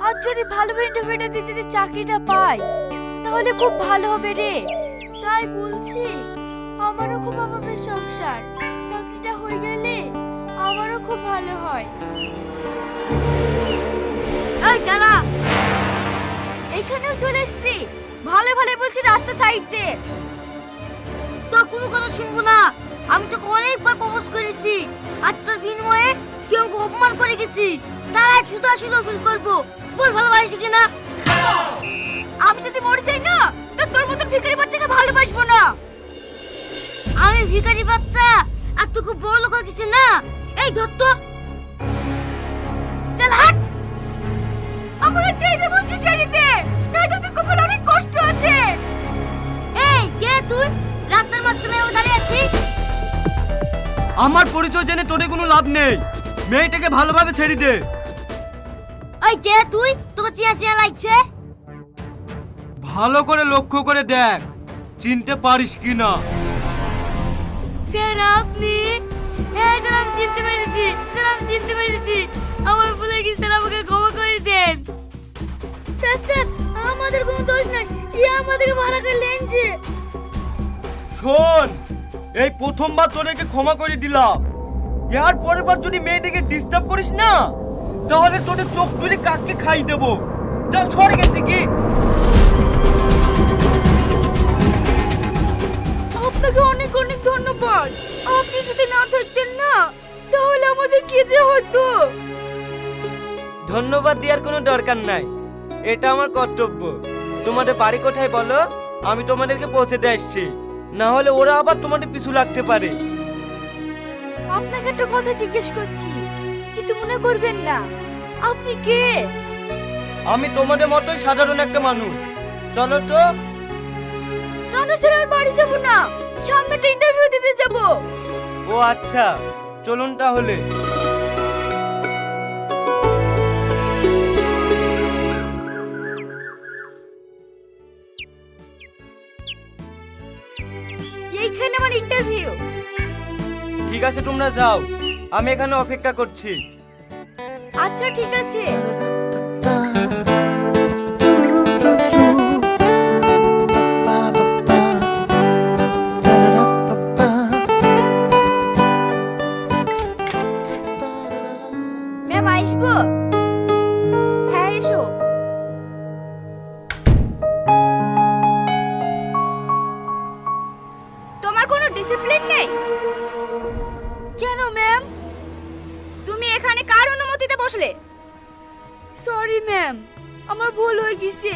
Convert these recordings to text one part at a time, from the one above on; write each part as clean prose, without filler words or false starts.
আর যদি ভালো ইন্টারভিউটা দিয়ে যদি চাকরিটা পাই তাহলে খুব ভালো হবে রে। তাই বলছি আমারও খুব অভাবের সংসার, চাকরিটা হয়ে গেলে আমারও খুব ভালো হয়। এই কালা, এখানেও চলে এসছি। ভালো ভালো বলছি রাস্তা সাইড দে। তোর কোনো কথা শুনবো না। আমি তোকে অনেকবার প্রপোজ করেছি, আর তোর বিনিময়ে তুই আমাকে অপমান করে গেছি। তার আজ শুধু আসলে ওষুধ করবো। বল ভালোবাসি কিনা? আমি যদি মরে যাই না তো তোর মতন ভিখারি বাচ্চাকে ভালোবাসবো না। আমি ভিখারি বাচ্চা আর তুই খুব বড় লোক হয়ে গেছিস না? এই ধর তো, চল হাট। আমাকে ছেড়ে দে বলছি, ছেড়ে দে, নয়তো তোর কপালে অনেক কষ্ট আছে। এই কে তুই? রাস্তার মাঝখানে এভাবে দাঁড়িয়ে আছিস? আমার পরিচয় জেনে তোরে কোনো লাভ নেই। মেয়েটাকে ভালোভাবে ছেড়ে দে। এই কে তুই? তোকে চিয়া চিয়া লাগছে। ভালো করে লক্ষ্য করে দেখ, চিনতে পারিস কিনা। স্যার আপনি? হ্যাঁ স্যার, আমি চিনতে পেরেছি। স্যার আমি চিনতে পেরেছি। আমার ভুলে গেছি স্যার, আমাকে ক্ষমা করে দেন। স্যার স্যার, আমাদের কোনো দোষ নাই, ইয়ে আমাদেরকে ভাড়া করে লেনছে। শোন, এই প্রথমবার তোদেরকে ক্ষমা করে দিলাম। এর পরের বার যদি মেয়েটাকে ডিস্টার্ব করিস না, তাহলে তোদের চোখ তুলে কাককে খাই দেবো। চল সরে গেছে কি। আপনাকে অনেক অনেক ধন্যবাদ। আপনি যদি না থাকতেন না তাহলে আমাদের কি যে হতো। ধন্যবাদ দেওয়ার কোনো দরকার নাই, এটা আমার কর্তব্য। তোমাদের বাড়ি কোথায় বলো, আমি তোমাদেরকে পৌঁছে দিয়ে আসছি। না হলে ওরা আবার তোমাদের পিছু লাগতে পারে। আপনাকে একটা কথা জিজ্ঞেস করছি, কিছু মনে করবেন না। আপনি কে? আমি তোমাদের মতোই সাধারণ একটা মানুষ। চলো তো। না না স্যার, আর বাড়ি যাবো না, সামনে একটা ইন্টারভিউ দিতে যাবো। ও আচ্ছা, চলুন তাহলে। এইখানে আমার ইন্টারভিউ। ঠিক আছে, তোমরা যাও, আমি এখানে অপেক্ষা করছি। আচ্ছা ঠিক আছে। ম্যাম আসবো? হ্যাঁ এসো। তোমার কোনো ডিসিপ্লিন নেই? কেন ম্যাম? তুমি এখানে কার অনুমতিতে বসলে? সরি ম্যাম, আমার ভুল হয়ে গেছে।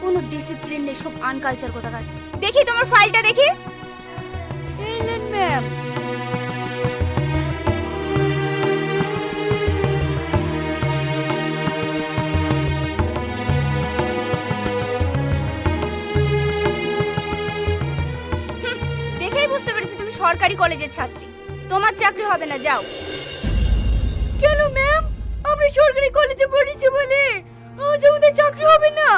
কোনো ডিসিপ্লিন নেই, সব আনকালচার কোথাকার। দেখি তোমার ফাইলটা দেখি। এলেন ম্যাম। দেখেই বুঝতে পেরেছি তুমি সরকারি কলেজের ছাত্রী। তোমার চাকরি হবে না, যাও। কেন ম্যাম? আমরা সরকারি কলেজে পড়েছি বলে আজ আমাদের চাকরি হবে না?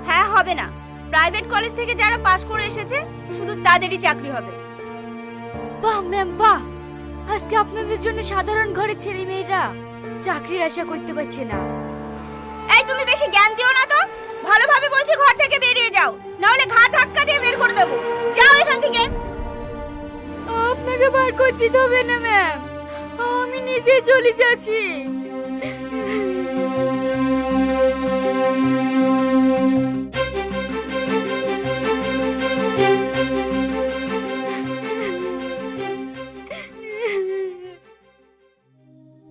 হ্যাঁ হবে না, প্রাইভেট কলেজ থেকে যারা পাশ করে এসেছে শুধু তাদেরই চাকরি হবে। বাহ ম্যাম বাহ, আজকে আপনাদের জন্য সাধারণ ঘরের ছেলে মেয়েরা চাকরির আশা করতে পারছে না। এই তুমি বেশি জ্ঞান দিও না তো, ভালোভাবে বলছি ঘর থেকে বেরিয়ে যাও, না হলে ঘাট ধাক্কা দিয়ে বের করে দেবো। যাও এখান থেকে। আপনাকে বার করে দিতে হবে না ম্যাম, আমি নিজে চলে যাচ্ছি।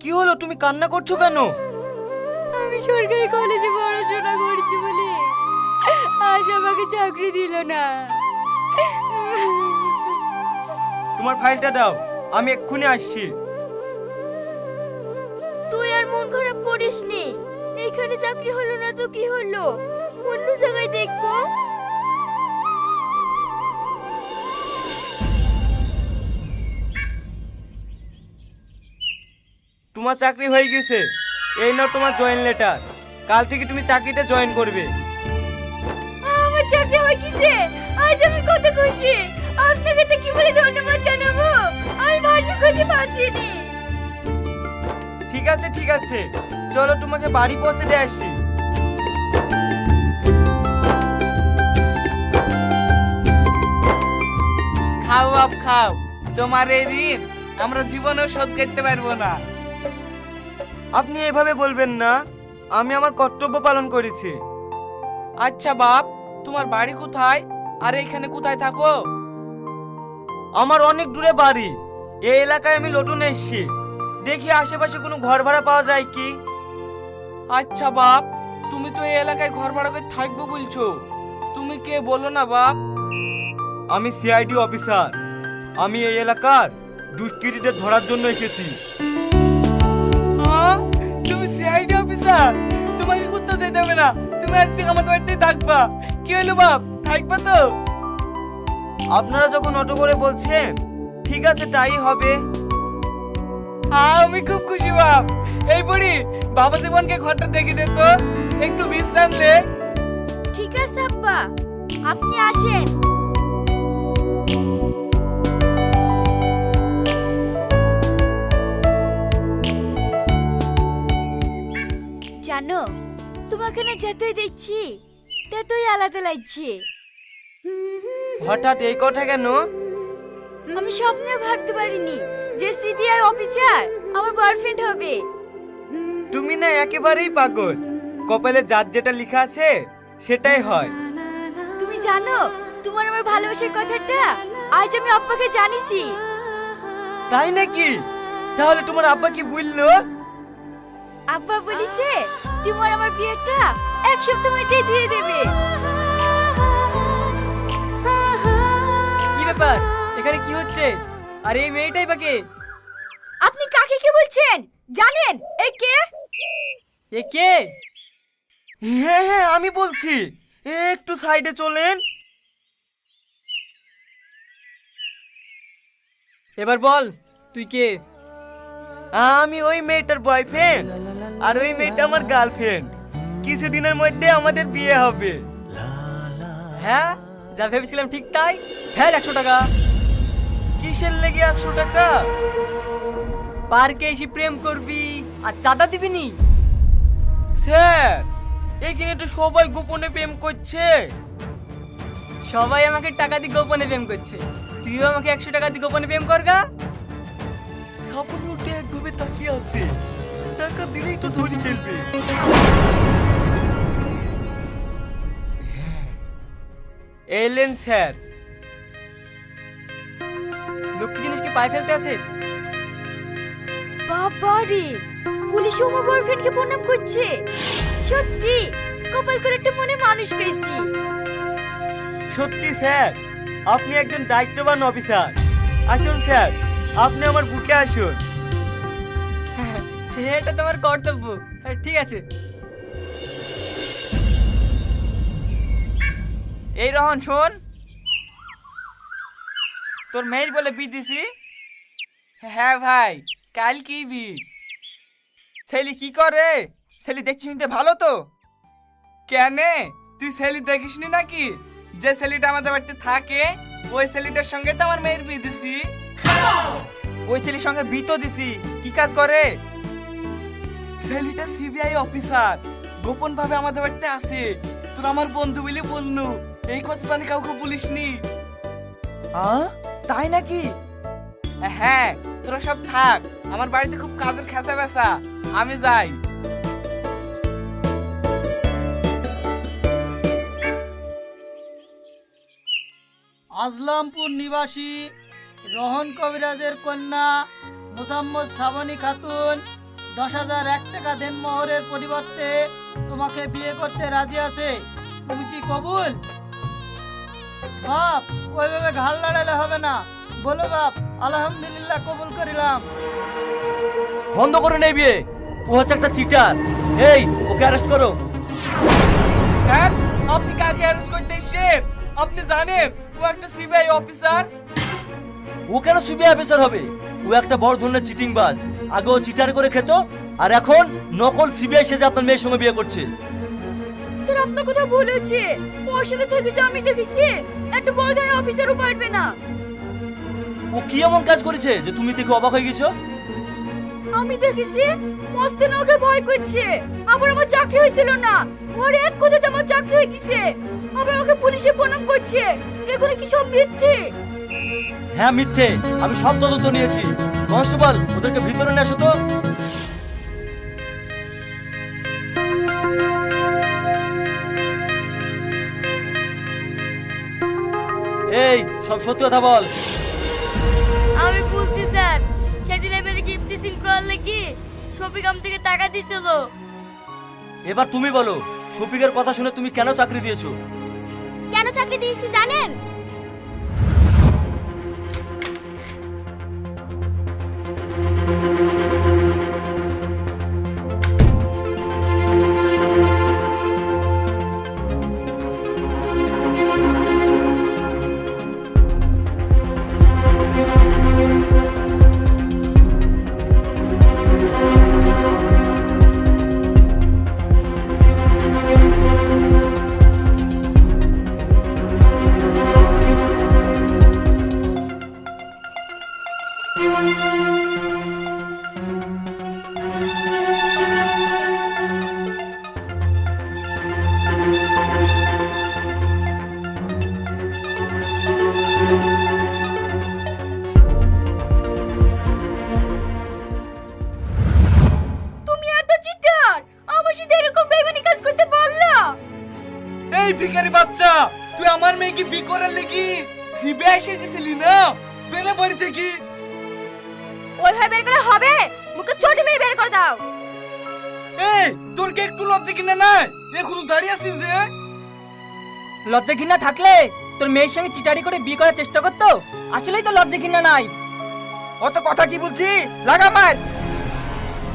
কি হলো, তুমি কান্না করছো কেন? আমি সরকারি কলেজে পড়াশোনা করেছি বলে আজ আমাকে চাকরি দিল না। তোমার ফাইলটা দাও, আমি এক্ষুনি আসছি। তুই আর মন খারাপ করিস নি, এখানে চাকরি হলো না তো কি হলো, অন্য জায়গায় দেখবো। তোমার চাকরি হয়ে গেছে, এই নাও তোমার জয়েন লেটার। কাল থেকে তুমি চাকরিতে জয়েন করবে। আমার চাকরি হয়ে গেছে, আজ আমি কত খুশি। আপনার কাছে কি বলে ধন্যবাদ জানাবো, আমি ভাষা খুঁজে পাচ্ছি নি। ঠিক আছে ঠিক আছে, চলো তোমাকে বাড়ি পৌঁছে দিয়ে আসি। খাও বাপ খাও, তোমার এই ঋণ আমরা জীবনেও শোধ করতে পারবো না। আপনি এভাবে বলবেন না, আমি আমার কর্তব্য পালন করেছি। আচ্ছা বাপ, তোমার বাড়ি কোথায় আর এখানে কোথায় থাকো? আমার অনেক দূরে বাড়ি, এই এলাকায় আমি নতুন এসেছি, দেখি আশেপাশে কোনো ঘর ভাড়া পাওয়া যায় কি। আচ্ছা বাপ, তুমি তো এই এলাকায় ঘর ভাড়া করে থাকবো বলছো, তুমি কে বলো না বাপ? আমি সিআইডি অফিসার, আমি এই এলাকার দুষ্কৃতীদের ধরার জন্য এসেছি। হ্যাঁ, তুমি সিআইডি অফিসার? তোমাকে কোথাও যেতে হবে না, তুমি আজ থেকে আমাদের বাড়িতেই থাকবা। কি হলো বাপ, থাকবা তো? আপনারা যখন অটো করে বলছেন, ঠিক আছে তাই হবে। আমি খুব খুশি বাপ। এই বুড়ি, বাবা জীবনকে ঘরটা দেখি দে তো, একটু বিশ্রাম লে। ঠিক আছে আব্বা, আপনি আসেন। জানো, তোমাকে না যতই দেখছি ততই আলাদা লাগছে। হঠাৎ এই কথা কেন? আমি স্বপ্নেও ভাবতে পারিনি যে সিবিআই অফিসার আমার বয়ফ্রেন্ড হবে। তুমি না একেবারেই পাগল, কপালে যার যেটা লেখা আছে সেটাই হয়। তুমি জানো, তোমার আমার ভালোবাসার কথাটা আজ আমি আব্বাকে জানিয়েছি। তাই নাকি? তাহলে তোমার আব্বা কি বললো? আব্বা বলিছে তোমার আমার বিয়েটা এক সপ্তাহ মধ্যেই দিয়ে দেবে। কি ব্যাপার, এখানে কি হচ্ছে? আর এই মেয়েটাই বা কে? আপনি কাকে কি বলছেন জানেন? এই কে? এ কে? হ্যাঁ হ্যাঁ আমি বলছি, একটু সাইডে চলেন। এবার বল, তুই কে? আমি ওই মেয়েটার বয়ফ্রেন্ড, আর ওই মেয়েটা আমার গার্লফ্রেন্ড। কিছুদিনের মধ্যে আমাদের বিয়ে হবে। হ্যাঁ, যা ভেবেছিলাম ঠিক তাই। হ্যাঁ, 100 টাকা। কিসের লেগে 100 টাকা? পার্কে এসে প্রেম করবি আর চাঁদা দিবি নি? স্যার, এখানে তো সবাই গোপনে প্রেম করছে। সবাই আমাকে টাকা দিয়ে গোপনে প্রেম করছে, তুইও আমাকে 100 টাকা দিয়ে গোপনে প্রেম করগা। সাপনি উঠে একভাবে তাকিয়ে আছে, টাকা দিলেই তো ধরে ফেলবে। এলেন স্যার। লক্ষ্মী জিনিস কি পায়ে ফেলতে আছে? বাবা রে, পুলিশ আমার বয়ফ্রেন্ডকে প্রণাম করছে। সত্যি কপাল করে একটা মনে মানুষ পেয়েছি। সত্যি স্যার, আপনি একজন দায়িত্ববান অফিসার। আসুন স্যার, আপনি আমার বুকে আসুন। এটা তোমার কর্তব্য। হ্যাঁ, ঠিক আছে। এই রহন শোন, তোর মেয়ের বলে বি দিছি। হ্যাঁ ভাই, কাল কি বি? ছেলে কি করে? ছেলে দেখছি শুনতে ভালো তো? কেনে, তুই ছেলে দেখিসনি নাকি? যে ছেলেটা আমাদের বাড়িতে থাকে ওই ছেলেটার সঙ্গে তো আমার মেয়ের বিয়ে দিছি। ওই ছেলের সঙ্গে বিয়ে তো দিছি, কি কাজ করে? ছেলেটা সিবিআই অফিসার, গোপন ভাবে আমাদের বাড়িতে আসে। তোর আমার বন্ধু বলে বলনু, এই কথা জানি কাউকে বলিসনি। তাই নাকি? হ্যাঁ, তোরা সব থাক, আমার বাড়িতে খুব কাজের খেঁচা বেচা, আমি যাই। আজলামপুর নিবাসী রহন কবিরাজের কন্যা মোসাম্মদ শ্রাবণী খাতুন 10,001 টাকা দেনমোহরের পরিবর্তে তোমাকে বিয়ে করতে রাজি আছে। তুমি কি কবুল? বাপ, ওইভাবে ঘাড় লাড়ালে হবে না, বলো বাপ আলহামদুলিল্লাহ কবুল করিলাম। বন্ধ করুন এই বিয়ে, ও হচ্ছে একটা চিটার। এই, ওকে অ্যারেস্ট করো। স্যার, আপনি কাকে অ্যারেস্ট করতে এসেছেন? আপনি জানেন ও একটা সিবিআই অফিসার। ও কেন সিবিআই অফিসার হবে? ও একটা বড় ধরনের চিটিংবাজ। আগে ও চিটার করে খেত, আর এখন নকল সিবিআই সেজে আপনার মেয়ের সঙ্গে বিয়ে করছে। স্যার, আপনার কথা ভুল হচ্ছে। ওর সাথে থেকেছে আমি দেখেছি, একটা বড় ধরনের অফিসারও পারবে না। ও কি এমন কাজ করেছে যে তুমি দেখে অবাক হয়ে গেছো? আমি দেখেছি মস্তান ওকে ভয় করছে। আবার আমার চাকরি হয়েছিল না, ওর এক কথাতে আমার চাকরি হয়ে গেছে। আবার ওকে পুলিশে প্রণাম করছে। এগুলো কি সব মিথ্যে? হ্যাঁ মিথ্যে, আমি সব তদন্ত নিয়েছি। কনস্টেবল, ওদেরকে ভিতরে নিয়ে আসো তো। এই সব সত্যি কথা বল। আমি বলছি স্যার, সেদিন আমি গিফট সিং করার লাগি শফিক আম থেকে টাকা দিয়েছিল। এবার তুমি বলো, শফিকের কথা শুনে তুমি কেন চাকরি দিয়েছো? কেন চাকরি দিয়েছি জানেন? তুমি এত চিটার, আমার সাথে এরকম বেইমানি কাজ করতে পারলা? এই ভিখারি বাচ্চা, তুই আমার মেয়েকে বি করার লাগি সিবিআই এসেছিলি না? বেলে বাড়ি থেকে ওইভাবে বের করা হবে? মুখে ছোট মেয়ে বের করে দাও। এই তোর কি একটু লজ্জা কিনা নাই? এখনো দাঁড়িয়ে আছিস যে? লজ্জা ঘৃণা থাকলে তোর মেয়ের সঙ্গে চিটারি করে বিয়ে করার চেষ্টা করতো। আসলেই তো লজ্জা ঘৃণা নাই। অত কথা কি বলছি? লাগা মার।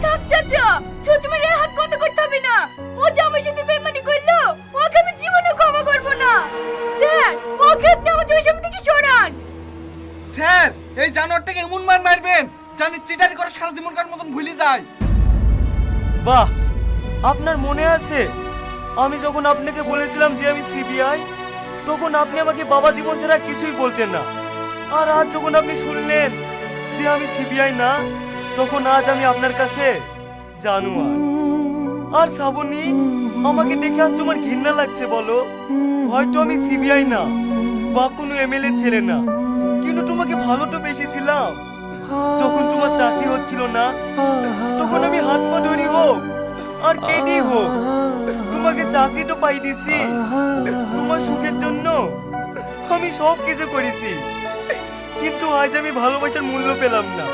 থাক চাচা, ছোচমের হাত বন্ধ করতে হবে না। ও যে আমার সাথে বেইমানি করলো, ওকে আমি জীবনে ক্ষমা করব না। স্যার, ওকে আপনি আমার চোখের সামনে থেকে সরান। স্যার, এই জানোয়ারটাকে এমন মার মারবেন জানি চিটারি করে সারা জীবনকার মতন ভুলে যায়। বাহ, আপনার মনে আছে আমি যখন আপনাকে বলেছিলাম যে আমি সিবিআই, তখন আপনি আমাকে বাবা জীবন ছাড়া কিছুই বলতেন না। আর আজ যখন আপনি শুনলেন যে আমি সিবিআই না, তখন আজ আমি আপনার কাছে জানোয়ার। আর শ্রাবণী, আমাকে দেখে আজ তোমার ঘৃণা লাগছে বলো? হয়তো আমি সিবিআই না বা কোনো এমএলএ ছেলে না, কিন্তু তোমাকে ভালো তো বেশিছিলাম। যখন তোমার চাকরি হচ্ছিল না, তখন আমি হাত পা ধরি হোক আর কেঁদেই হোক তোমাকে চাকরি তো পাই দিছি। তোমার সুখের জন্য আমি সব কিছু করেছি, কিন্তু আজ আমি ভালোবাসার মূল্য পেলাম না।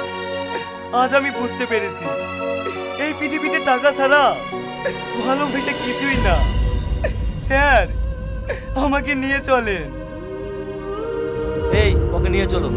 আজ আমি বুঝতে পেরেছি এই পৃথিবীতে টাকা ছাড়া ভালোবাসা কিছুই না। স্যার, আমাকে নিয়ে চলেন। এই ওকে নিয়ে চলো।